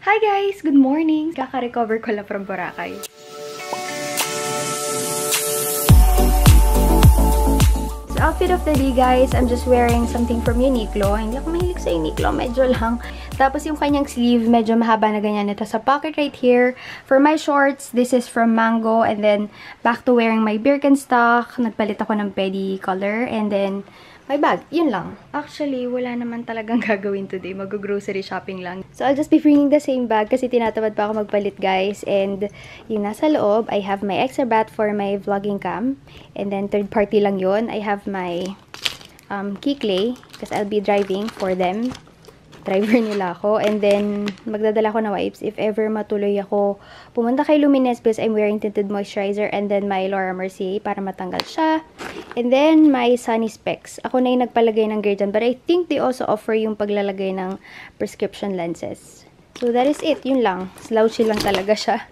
Hi guys! Good morning! Kaka-recover ko lang from Boracay. So, outfit of the day guys, I'm just wearing something from Uniqlo. Hindi ako mahilig sa Uniqlo, medyo lang. Tapos yung kanyang sleeve, medyo mahaba na ganyan. Ito sa pocket right here. For my shorts, this is from Mango. And then, back to wearing my Birkenstock. Nagpalit ako ng pedi color. And then, my bag. Yun lang. Actually, wala naman talagang gagawin today. Mag-grocery shopping lang. So, I'll just be bringing the same bag kasi tinatamad pa ako magpalit, guys. And yung nasa loob, I have my extra bat for my vlogging cam. And then, third party lang yun. I have my Kicklay because I'll be driving for them. Driver nila ako. And then, magdadala ko na wipes if ever matuloy ako pumunta kay Lumines because I'm wearing tinted moisturizer and then my Laura Mercier para matanggal siya. And then, my Sunny Specs. Ako na yung nagpalagay ng grade dyan. But I think they also offer yung paglalagay ng prescription lenses. So, that is it. Yun lang. Slouchy lang talaga siya.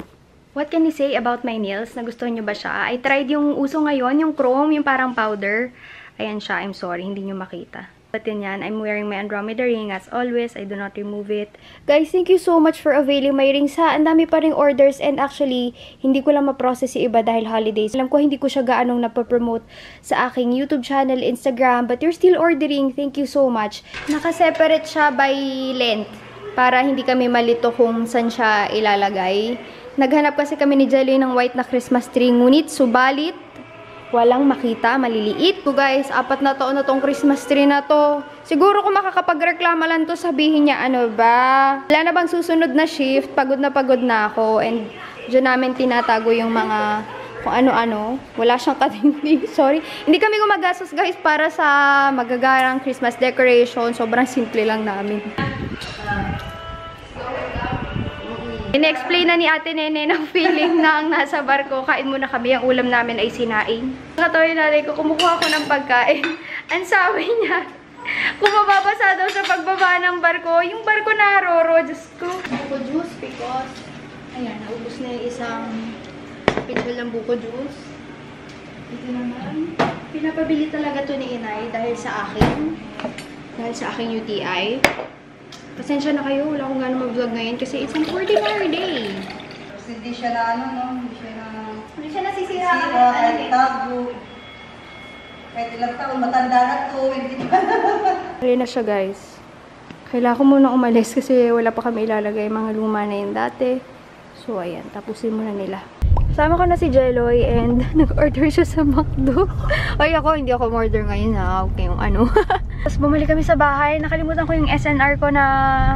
What can you say about my nails? Nagustuhan nyo ba siya? I tried yung uso ngayon, yung chrome, yung parang powder. Ayan siya. I'm sorry, hindi nyo makita. But yun yan, I'm wearing my Andromeda ring as always. I do not remove it. Guys, thank you so much for availing my rings ha. Ang dami pa ring orders and actually, hindi ko lang ma-process yung iba dahil holidays. Alam ko hindi ko siya gaanong napapromote sa aking YouTube channel, Instagram, but you're still ordering. Thank you so much. Naka-separate siya by length para hindi kami malito kung saan siya ilalagay. Naghanap kasi kami ni Jelly ng white na Christmas tree, ngunit subalit walang makita, maliliit po guys. 4 na taon na tong Christmas tree na to. Siguro kung makakapagreklama lang to, sabihin niya, ano ba? Wala na bang susunod na shift? Pagod na ako. And dyan namin tinatago yung mga kung ano-ano. Wala siyang katindi. Sorry. Hindi kami gumagastos guys para sa magagarang Christmas decoration. Sobrang simple lang namin. In-explain na ni Ate Nene ng feeling na ang nasa barko, kain muna kami, ang ulam namin ay sinaing. Katawi nanay ko, kumukuha ko ng pagkain. Ang sabi niya, kung mababasa daw sa pagbaba ng barko, yung barko na roro, Diyos ko. Buko juice because, ayan, naubos na yung isang pitchel ng buko juice. Ito naman, pinapabili talaga to ni Inay dahil sa akin. Dahil sa aking UTI. Pasensya na kayo, wala akong gano'ng mag-vlog ngayon kasi it's an ordinary day. Kasi hindi siya na Hindi siya nasisira. Kahit tago. Kahit ilang taon, matanda na to, hindi pa. Hali na siya guys. Kailangan ko muna umalis kasi wala pa kami ilalagay mga luma na yun dati. So ayan, tapusin muna nila. Kasama ko na si Jeloy and nag-order siya sa McDo. Ay ako, hindi ako order ngayon ha. Okay, yung ano. Tapos bumalik kami sa bahay. Nakalimutan ko yung SNR ko na,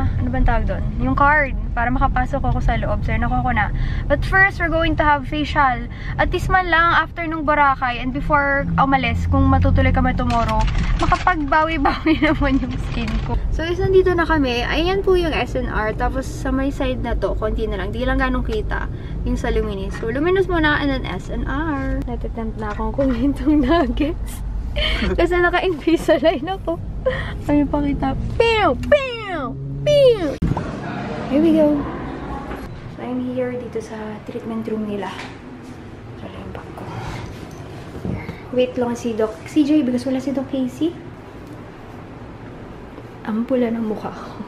ano bang tawag doon? Yung card. Para makapasok ako sa loob. So, nakuha ko na. But first, we're going to have facial. At least man lang, after nung Boracay and before umalis, kung matutuloy kami tomorrow, makapagbawi-bawi naman yung skin ko. So, is nandito na kami. Ayan po yung SNR. Tapos, sa may side na to, konti na lang. Di lang ganong kita. Yung sa Luminis. So, Luminis muna and then SNR. Natatempt na akong kunin tong nuggets. Kasi naka-Invisalign ako. Ay, pakita. Pew! Pew! Pew! Here we go. So, I'm here dito sa treatment room nila. Wala yung bag ko. Wait lang si Doc CJ because wala si Doc Casey. Ang pula ng mukha ko.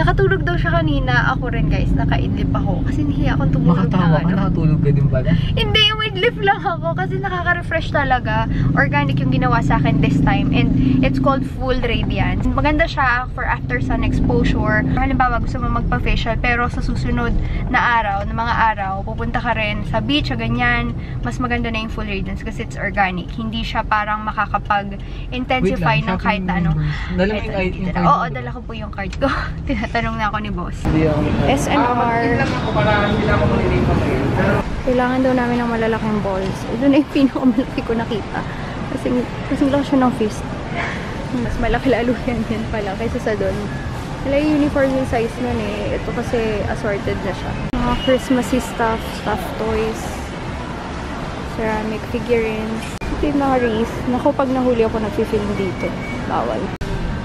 Nakatulog daw siya kanina. Ako rin guys, naka-idlip ako. Kasi nahiya akong tumulog na Makatawa ka, nakatulog ka din pala? Hindi, yung idlip lang ako. Kasi nakaka-refresh talaga. Organic yung ginawa sa akin this time. And it's called Full Radiance. Maganda siya for after sun exposure. Halimbawa, gusto mo magpa-facial pero sa susunod na araw, na mga araw, pupunta ka rin sa beach o ganyan. Mas maganda na yung Full Radiance kasi it's organic. Hindi siya parang makakapag-intensify ng kahit na ano. Dala mo yung card mo? Oo, dala ko po yung card ko. Tinatanong na ako ni boss. SNR. Kailangan daw namin ng malalaking balls. Ito na yung pinakamalaki ko nakita. Kasi lang siya ng fist. Mas malaki lalo yan pala kaysa sa doon. Wala yung uniform yung size nun eh. Ito kasi assorted na siya. Mga Christmassy stuff, stuffed toys, ceramic figurines. Ito yung mga wreath. Naku, pag nahuli ako nag-film dito. Bawal.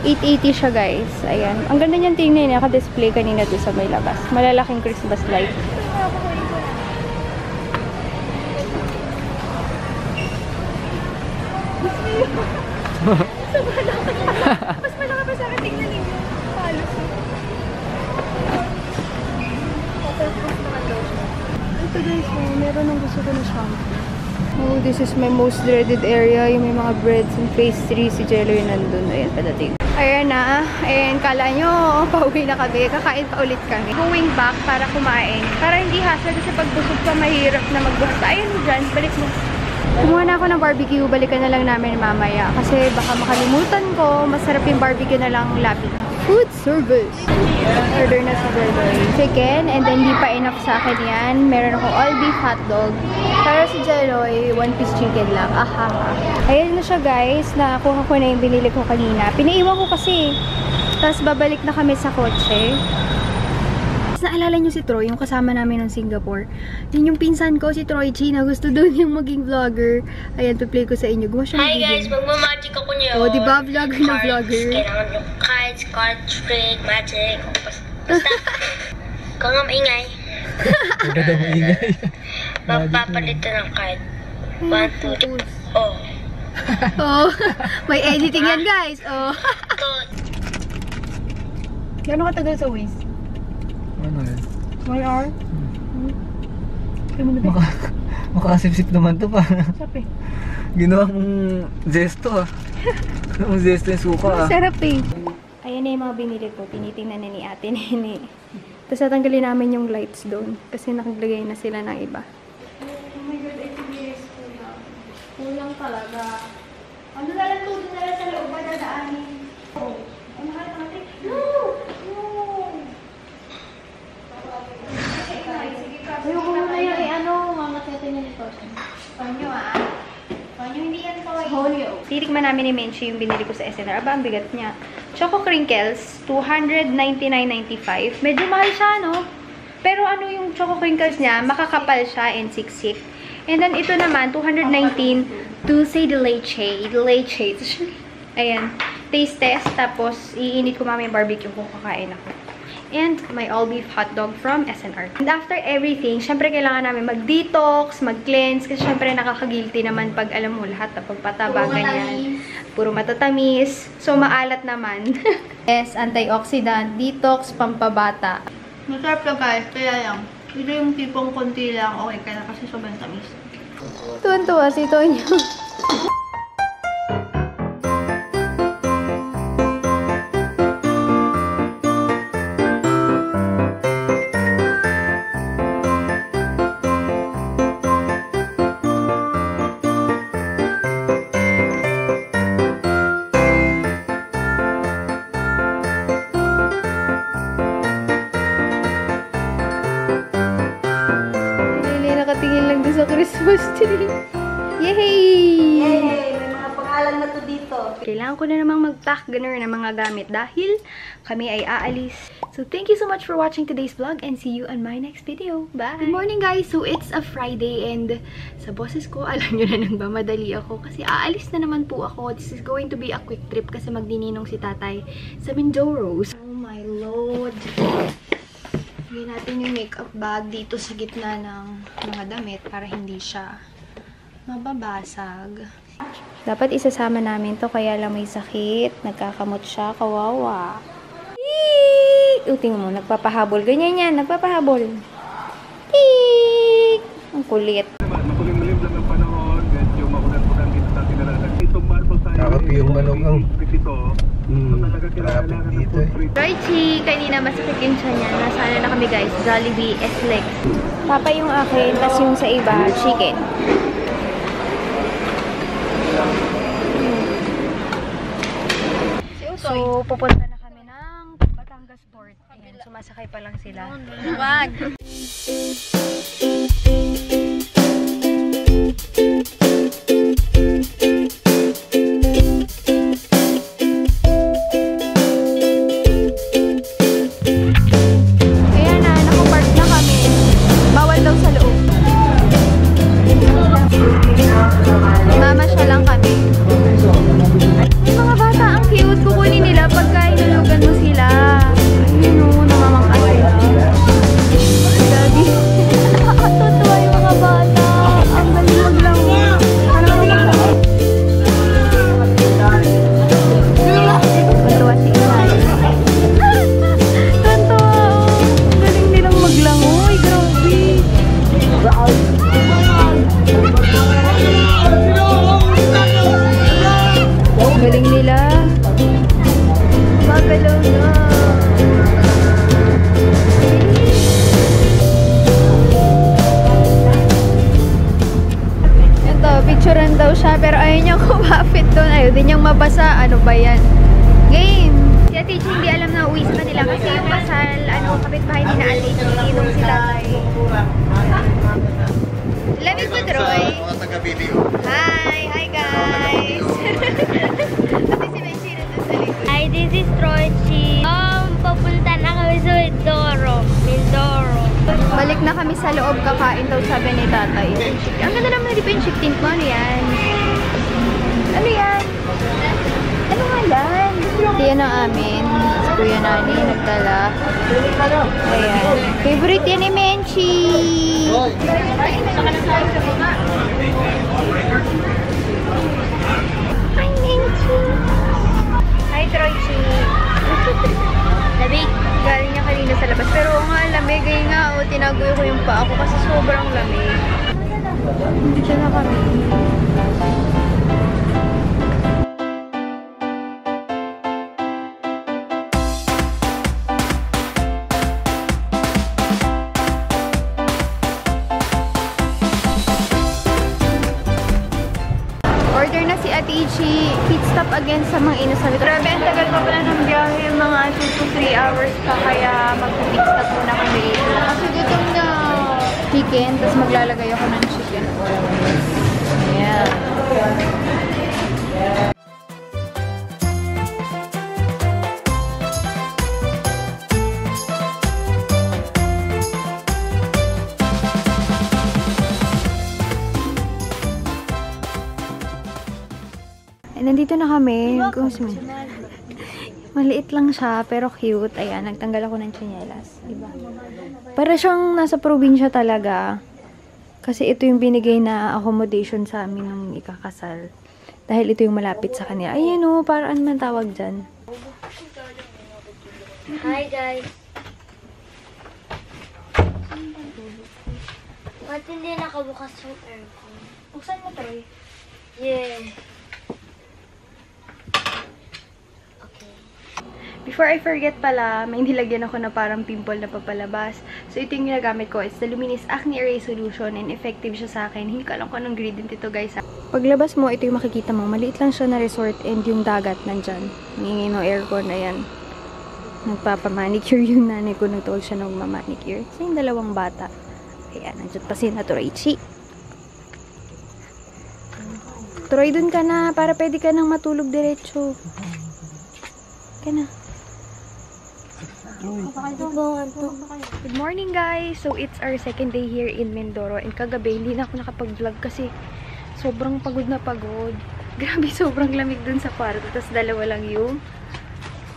880 siya guys. Ayan. Ang ganda niyan tingnan. Naka-display kanina doon sa may labas. Malalaking Christmas light. Mas malaki pa sa akin. Tingnan ninyo. Halos. Waterproof naman daw siya. Ito guys, meron ng gusto ko na shampoo. Oh, this is my most dreaded area. Yung may mga breads and pastries. Si Jello yung nandun. Ayan, padating. Ayan na. Ayan, kala nyo, pauwi na kami. Kakain pa ulit kami. Going back para kumain. Para hindi hassle kasi pag busog pa, mahirap na magbuhat. Ayun mo dyan, balik mo. Kumuha na ako ng barbecue. Balikan na lang namin mamaya. Kasi baka makalimutan ko. Masarap yung barbecue na lang labi. Food service. Order na si Jeloy. Chicken, and then di pa enough sa akin yan. Meron akong all beef hotdog. Para si Jeloy, 1-piece chicken lang. Ahaha. Ayan na siya guys. Nakuha ko na yung binili ko kanina. Pinaiwan ko kasi. Tapos babalik na kami sa kotse. Tapos naalala nyo si Troy, yung kasama namin ng Singapore. Yun yung pinsan ko, si Troy Chi, na gusto doon yung maging vlogger. Ayan, to-play ko sa inyo. Gumawa siya ng video. Hi guys, magmamagic ako niyo. Oh, diba? Vlogger na vlogger. Kailangan yung cards, card trick, magic. Basta, ikaw nga maingay. Maganda mo ingay. Magpapalitan ng card. 1, 2, 3. Oh. Oh, may editing yan guys. Oh. Gano'ng katagal sa waist? Ano yun? 1 hour? Kaya mo na ba? Makakasip-sip naman to pa. Sarap eh. Ginawa mong zesto ah. Ginawa mong zesto yung suka ah. Sarap eh. Ayan na yung mga binili ko. Tinitingnan na ni ate Nene. Tapos natanggalin namin yung lights doon. Kasi nakaglagay na sila ng iba. Oh my God, ito yes. Kulang talaga. Ano na lang tuto na lang sa loob ba dadaanin? Oh. Ang mahal natin. No! No! Ayoko mo na yung ano, mamatete niya nito. Panyo ah. Panyo hindi yan kawaii. Holyo. Titikman namin ni Menchi yung binili ko sa SNR. Aba, ang bigat niya. Choco Crinkles, 299.95. Medyo mahal siya, no? Pero ano yung Choco Crinkles niya, makakapal siya and siksik. And then ito naman, 219, Dulce de Leche. De Leche. Ayan. Taste test. Tapos, iinit ko mamaya yung barbecue kung kakain ako. And my all-beef hotdog from SNR. And after everything, syempre kailangan namin mag-detox, mag-cleanse. Kasi syempre nakaka-guilty naman pag alam mo lahat na pagpataba, ganyan. Puro matatamis. So, maalat naman. Yes, antioxidant, detox, pampabata. Masarap lang guys, kaya lang. Ito yung tipong konti lang, okay ka na kasi sobrang tamis. Tuwan-tuwa si Tonyo. Nakatingin lang doon sa Christmas tree. Yay! Yay! May mga pangalan na to dito. Kailangan ko na namang mag-pack ganun ng mga gamit dahil kami ay aalis. So, thank you so much for watching today's vlog and see you on my next video. Bye! Good morning guys! So, it's a Friday and sa boses ko, alam nyo na nagmamadali ako kasi aalis na naman po ako. This is going to be a quick trip kasi magdininong si tatay sa Mindoro. Oh my Lord! Lagyan natin yung makeup bag dito sa gitna ng mga damit para hindi siya mababasag. Dapat isasama namin to kaya lang may sakit. Nagkakamot siya. Kawawa. Tingnan mo, nagpapahabol. Ganyan yan, nagpapahabol. Tiik! Ang kulit. Makulimlim lang ang panahon, medyo makulat-kulat dito sa tinaralag. Itong marble tayo. Nakapi yung manok ang. Talaga kailangan ng footprint. Righty, kanina masakit yung tiyan niya. Nasana na kami guys. Jollibee S-Lex. Papa yung akin, tas yung sa iba, chicken. So, pupunta na kami ng Batangas Port. Ayan, sumasakay pa lang sila. Wag! mabasa. Ano ba yan? Game! Si Ate Chi hindi alam na uwi sa kanila kasi yung kasal, kapitbahay ni na Ate Chi, nung si Tatay. Lamig ko, Troy. Hi! Hi, guys! Pati si Menchi na doon sa likod. Hi, this is Troy. Papunta na kami sa Mindoro. Balik na kami sa loob, kakain daw sabi ni Tatay. Ang ganda naman na yung ship tint mo. Ano yan? Ano yan? Ano nga yan? Yan ang amin. Si Kuya Nani nagdala. Ayan. Favorite yan ni Menchi. Hi, Menchi. Hi, Troychi. Lamig. Galing niya kanina sa labas. Pero nga, lamig. Ngayon nga, tinagoy ko yung paa ko kasi sobrang lamig. Dito na kami. Order na si Ate Ichi. Pit stop again sa mga inasal. Grabe, ang tagal pa pala ng biyahe. Mga 2 to 3 hours pa. Kaya mag-pit stop muna kami dito. Kasi gutom na. Chicken. Tapos maglalagay ako ng chicken. Ayan. Nandito na kami. Maliit lang siya, pero cute. Ayan, nagtanggal ako ng tsinelas. Diba? Para siyang nasa probinsya talaga. Kasi ito yung binigay na accommodation sa amin nung ikakasal. Dahil ito yung malapit sa kanila. Ayan o, parang man tawag dyan. Hi, guys. Ba't hindi nakabukas yung aircon? Buksan mo, Troy. Yeah. Before I forget pala, may nilagyan ako na parang pimple na papalabas. So, ito yung ginagamit ko. It's the Luminis Acne Erase Solution and effective siya sa akin. Hindi ko alam kung anong ingredient ito, guys. Paglabas mo, ito yung makikita mo. Maliit lang siya na resort and yung dagat nandyan. Hingin ng aircon, ayan. Nagpapamanicure yung nanay ko. Nagtuol siya ng magmamanicure. So, yung dalawang bata. Ayan, nandyan pa si Troychi. Troy, dun ka na. Para pwede ka nang matulog diretso. Ka na. Good morning, guys! So, it's our second day here in Mindoro. And kagabi, hindi na ako nakapag-vlog kasi sobrang pagod na pagod. Grabe, sobrang lamig dun sa kwarto. Tapos dalawa lang yung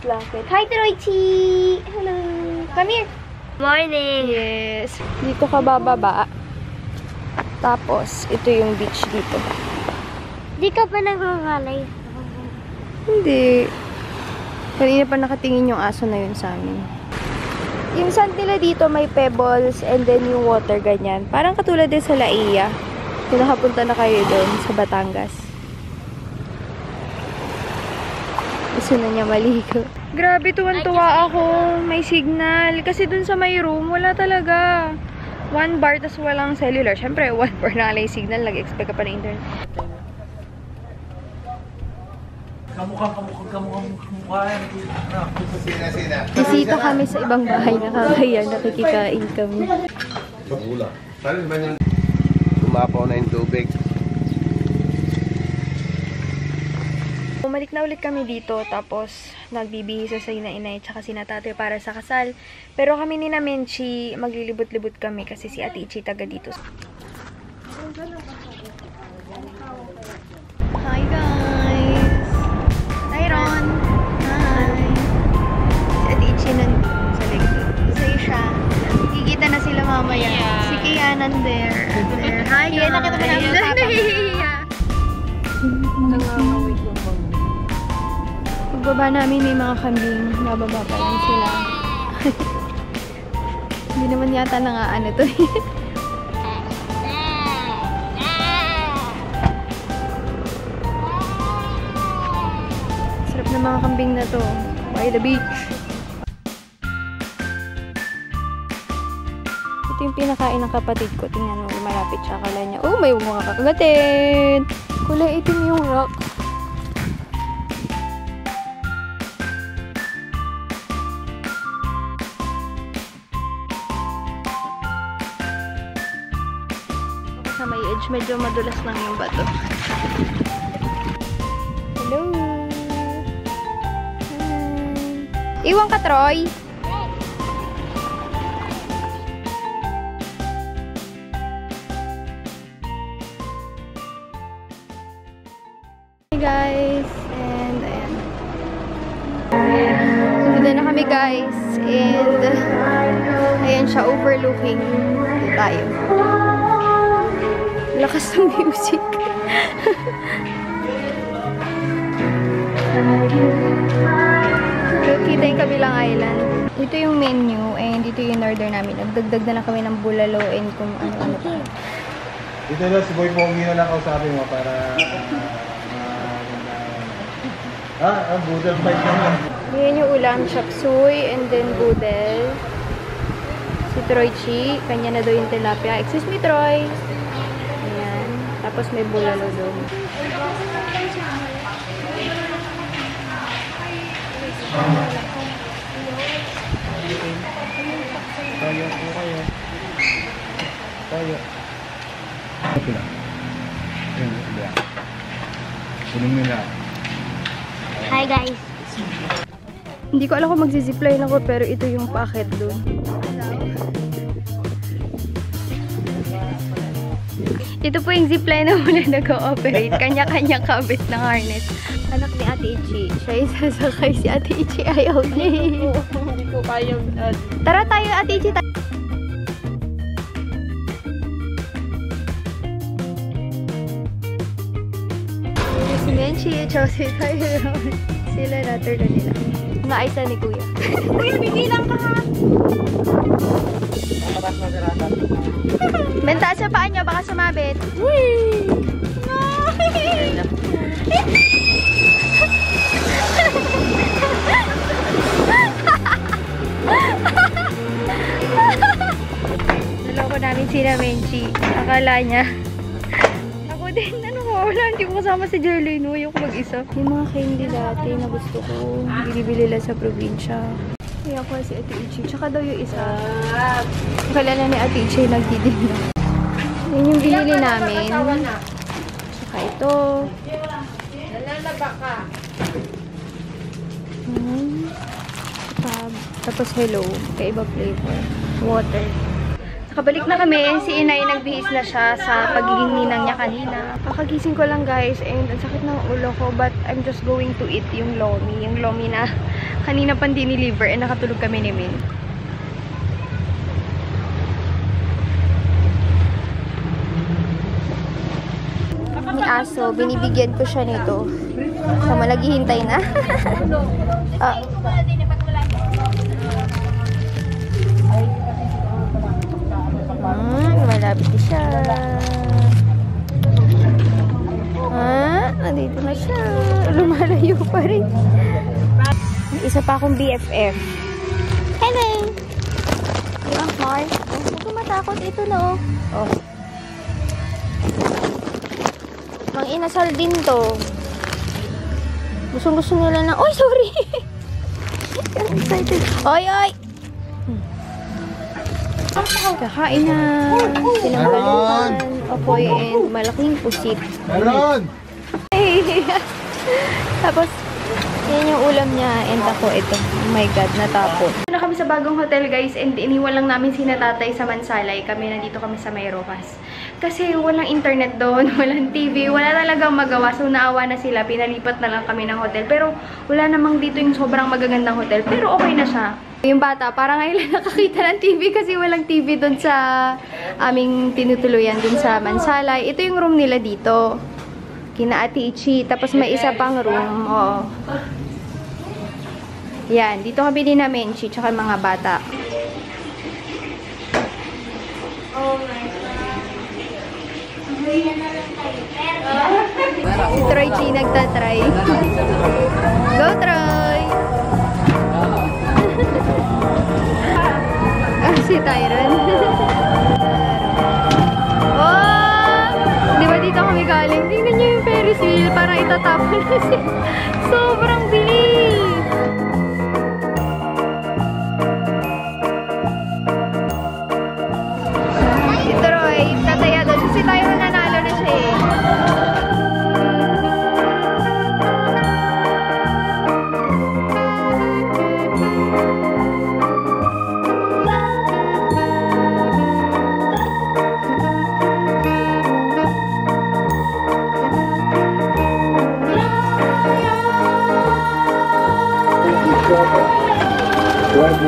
blanket. Hi, Troychi! Hello! Come here! Morning! Yes! Dito ka bababa. Tapos, ito yung beach dito. Di ka pa nagkakalay? Hindi. Kanina pa nakatingin yung aso na yun sa amin. Yung sand nila dito may pebbles and then yung water ganyan. Parang katulad din sa Laia. Kung nakapunta na kayo doon sa Batangas. Gusto na niya maligo. Grabe, tuwan-tuwa ako. May signal. Kasi dun sa may room, wala talaga. 1 bar, tas walang cellular. Siyempre, 1 bar na lang yung signal. Nag-expect ka pa na internet. Bisita kami sa ibang bahay. Nakakaya, nakikikain kami. Tumapaw na yung tubig. Bumalik na ulit kami dito, tapos nagbibihisa sa ina-inay tsaka si Natate para sa kasal. Pero kami ni na Menchi, maglilibot-libot kami kasi si Ate Ichi taga dito. Hi guys! Hi Ron! Hi! Si Ate Ichi nandun sa likod. Isa siya. Kikita na sila mamaya. Si Kianan there. Hi guys! Nakita mo namin ang nahihiya. Pagbaba namin may mga kambing. Bababa pa lang sila. Hindi naman yata ano to. Sarap na mga kambing na to. By the beach. Ito yung pinakain ng kapatid ko. Tingnan mo, malapit siya. Akala niya, oh, may mga kakagatin. Kulay itim yung rock. sa may edge. Medyo madulas lang yung bato. Hello! Hi! Iwan ka, Troy! Hey guys! And ayan. Sunod na kami guys. And ayan siya, overlooking. Dito tayo. Lakas ng music. Kita yung kabilang island. Ito yung menu and dito yung order namin. Nagdagdag na lang kami ng bulalo and kung ano-ano pa. Dito na si Boy Pogi na lang kausapin mo para ang boodle fight naman. Yan yung ulam, chop suey and then boodle. Si Troy Chi, kanya na daw yung tilapia. Excuse me, Troy. Ayan. Tapos may bulalo doon. Tayo po kayo. Tayo. Okay lang. Ayun, sige. Kunin mo na. Hi guys. Hindi ko alam kung magzizipline ako pero ito yung packet doon. Ito po yung zipline na mula nag-ooperate. Kanya-kanya kabit ng harness. Anak ni Ate Ichi. Siya yung sasakay. Si Ate Ichi ayaw niya. Hindi ko kayang... Tara tayo, Ate Ichi. Si Menchi, Chelsea tayo. Sila natter na nila. Mga isa ni Kuya. Kuya, bibilang ka ha! Benta sa paa niyo, baka sumabit. Whee! Naloko namin sila Menchi. Akala niya. Ako din, wala, hindi ko kasama si Jerlyn. Huwag ako mag-isa. Yung mga candy dati na gusto ko, binibili lang sa probinsya. Kaya ko si Ate Ichi. Tsaka daw yung isa. Kalala ni Ate Ichi, nagdidin na. Yun yung binili namin. Tsaka ito. Nalalaba ka. Tapos hello. Kaiba flavor. Water. Nakabalik na kami. Si Inay nagbihis na siya sa pagiging ninang niya kanina. Kakagising ko lang guys and ang sakit ng ulo ko but I'm just going to eat yung lomi. Yung lomi na kanina pang diniliver and nakatulog kami ni Min. Ni aso, binibigyan ko siya nito. Sama naghihintay na. Malapit siya. Nandito na siya. Lumalayo pa rin. Isa pa akong BFF. Hello! Ang heart. Huwag ko matakot. Ito na oh. Mang inasal din to. Gusto nila na. Oy, sorry! I'm excited. Oy! Kakain na. Sinanggaluhan, apoy, and malaking pusit. Meron! Tapos, yan yung ulam niya. And ako, ito. Oh my God, natapos. Na kami sa bagong hotel, guys. And iniwan lang namin si Tatay sa Mansalay. Kami nandito kami sa May Rojas. Kasi walang internet doon, walang TV, wala talagang magawa. So, naawa na sila. Pinalipat na lang kami ng hotel. Pero, wala namang dito yung sobrang magagandang hotel. Pero, okay na siya. Yung bata, parang ngayon nakakita ng TV kasi walang TV doon sa aming tinutuluyan doon sa Mansalay. Ito yung room nila dito. Kina Ate Ichi. Tapos may isa pang room. Oo. Yan. Dito kami din na Menchi tsaka mga bata. Si Troy Chi nagtatry. Go, Troy! Si Tyron. Oh! Di ba dito kami galing? Tingnan nyo yung Ferris wheel. Parang itatapon na siya. Sobrang bilis! Si Troy, tataya doon. Si Tyron Si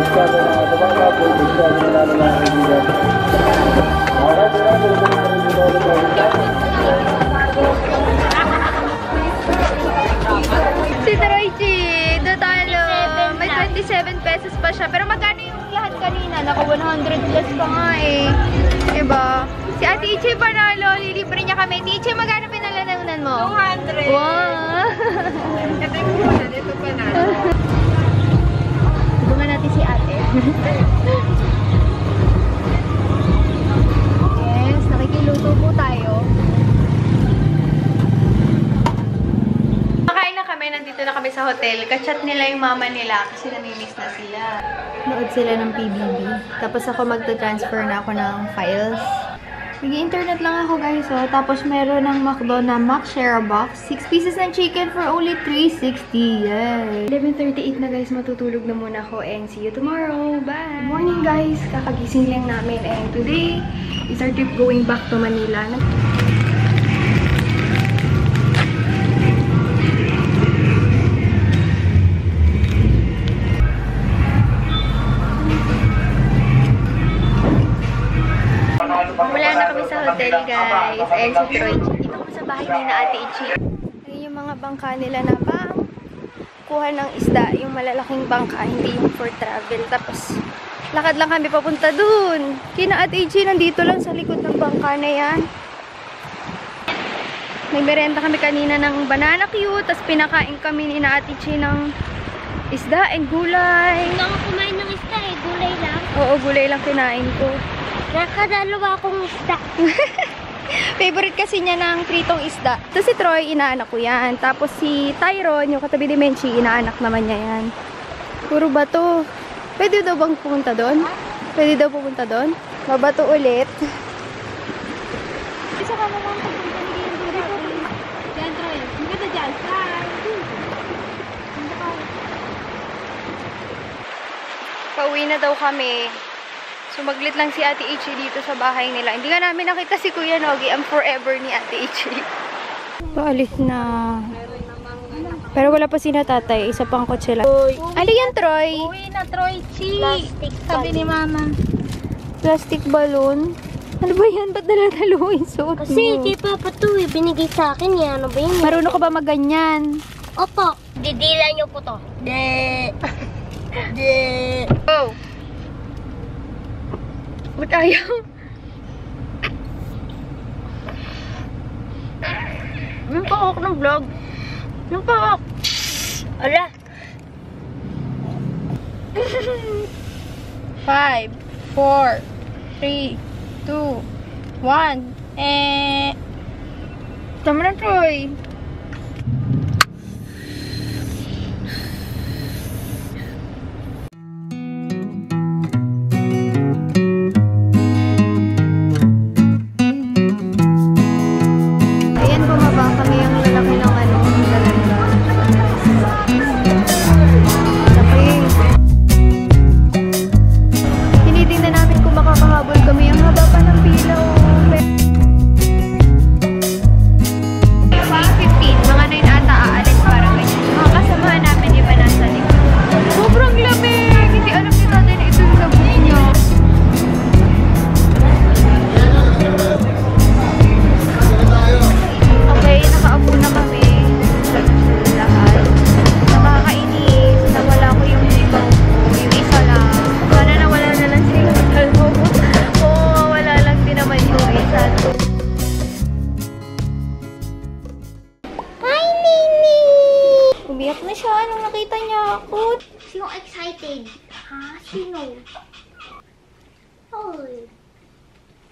Troychi, natalo. May 27 pesos pa siya. Pero magkano yung lahat kanina? Naka 100 plus pa nga eh. Diba? Si Ate Ichi panalo. Lilibre niya kami. Ate Ichi, magkano pinalanunan mo? 200. Wow! Ito yung punan. Ito panalo. Bunga natin si Ate. Yes, nakikiluto po tayo. Nandito na kami sa hotel. Kachat nila yung mama nila kasi namimiss na sila. Nood sila ng PBB. Tapos ako magta-transfer na ako ng files. Nag-internet lang ako guys. Oh. Tapos meron ng McDo na McShare box. 6 pieces ng chicken for only $3.60. Yay! 11:38 na guys. Matutulog na muna ako and see you tomorrow. Bye! Good morning guys. Kakagising lang namin and today is our trip going back to Manila. Wala na kami sa hotel, guys. Ayan si Troy. Dito kami sa bahay ni na Ate Ichi. Ayan yung mga bangka nila na pang kuha ng isda. Yung malalaking bangka, hindi yung for travel. Tapos, lakad lang kami papunta dun. Kina Ate Ichi, nandito lang sa likod ng bangka na yan. Nagmerenda kami kanina ng banana cue. Tapos, pinakain kami ni na Ate Ichi ng isda and gulay. Hindi ako kumain ng isda eh. Gulay lang. Oo, gulay lang kinain ko. Nakadalawa akong isda. Favorite kasi niya ng pritong isda. Tapos si Troy, inaanak ko yan. Tapos si Tyron, yung katabi ni Menchi, inaanak naman niya yan. Puro bato. Pwede daw bang pumunta doon? Pwede daw pumunta doon? Mabato ulit. Isa ka naman pupunta ni Diyan, Troy. Maganda dyan. Pauwi na daw kami. Sumaglit lang si Ate Ichi dito sa bahay nila. Hindi nga namin nakita si Kuya Nogi. Ang forever ni Ate Ichi. Paalis na. Pero wala pa si Tatay. Isa pang kotse lang. Ano yan, Troy? Uwi na, Troy. Plastic. Sabi ni Mama. Plastic balloon? Ano ba yan? Ba't dala-daluin suot mo? Kasi kay Papa to eh. Binigay sa akin yan. Ano ba yun? Marunong ka ba magganyan? Opo. Didila niyo po to. De. Oh. Ba't ayaw? Yung pakok ng vlog. Yung pakok. Ala. 5, 4, 3, 2, 1. Tama na, Troy. Umiyak na siya nung nakita niya ako. Sino excited? Ha? Sino? Hoy.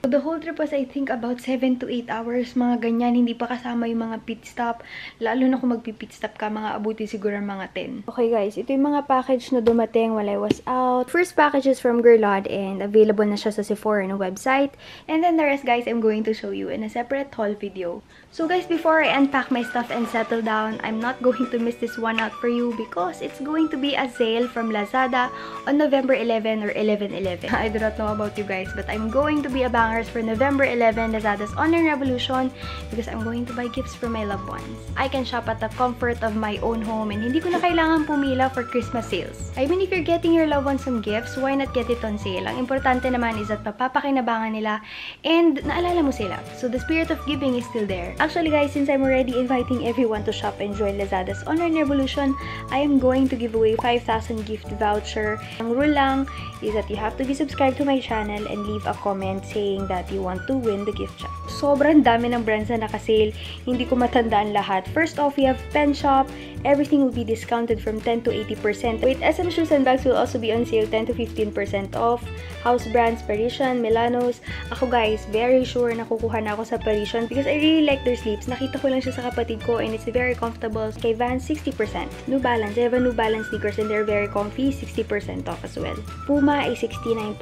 The whole trip was I think about 7 to 8 hours, mga ganyan. Hindi pa kasama yung mga pit stop. Lalo na kung magpi-pit stop ka, mga abuti siguro mga 10. Okay guys, ito yung mga package na dumating while I was out. First package is from Guerlaud and available na siya sa Sephora na website. And then the rest guys, I'm going to show you in a separate haul video. So guys, before I unpack my stuff and settle down, I'm not going to miss this one out for you because it's going to be a sale from Lazada on November 11 or 11/11. I do not know about you guys, but I'm going to be abangan bangers for November 11, Lazada's online revolution, because I'm going to buy gifts for my loved ones. I can shop at the comfort of my own home and hindi ko na kailangan pumila for Christmas sales. I mean, if you're getting your loved ones some gifts, why not get it on sale? Ang importante naman is that mapapakinabangan nila and naalala mo sila. So the spirit of giving is still there. Actually guys, since I'm already inviting everyone to shop and join Lazada's online revolution, I am going to give away 5,000 gift voucher. Ang rule lang is that you have to be subscribed to my channel and leave a comment saying that you want to win the gift shop. Sobrang dami ng brands na nakasale. Hindi ko matandaan lahat. First off, we have Pen Shop. Everything will be discounted from 10 to 80%. With SM Shoes and Bags will also be on sale 10 to 15% off. House brands, Parisian, Milanos. Ako guys, very sure na kukuha na ako sa Parisian because I really like their sleeves. Nakita ko lang siya sa kapatid ko and it's very comfortable. Kay Vans, 60%. New Balance. I have a New Balance sneakers and they're very comfy. 60% off as well. Puma ay 69%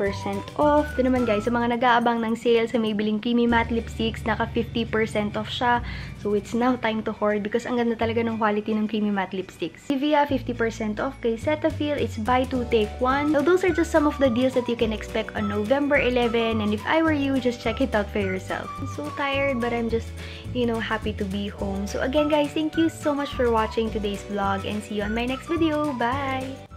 off. Ito naman guys, sa mga nag-aabang ng sale sa Maybelline Creamy Matte Lipsticks, naka 50% off siya. So it's now time to hoard because ang ganda talaga ng quality ng Creamy Matte Lipsticks. Nivea, 50% off. Kay Cetaphil, it's buy two, take one. So those are just some of the deals that you can expect on November 11. And if I were you, just check it out for yourself. I'm so tired, but I'm just, happy to be home. So again guys, thank you so much for watching today's vlog and see you on my next video. Bye!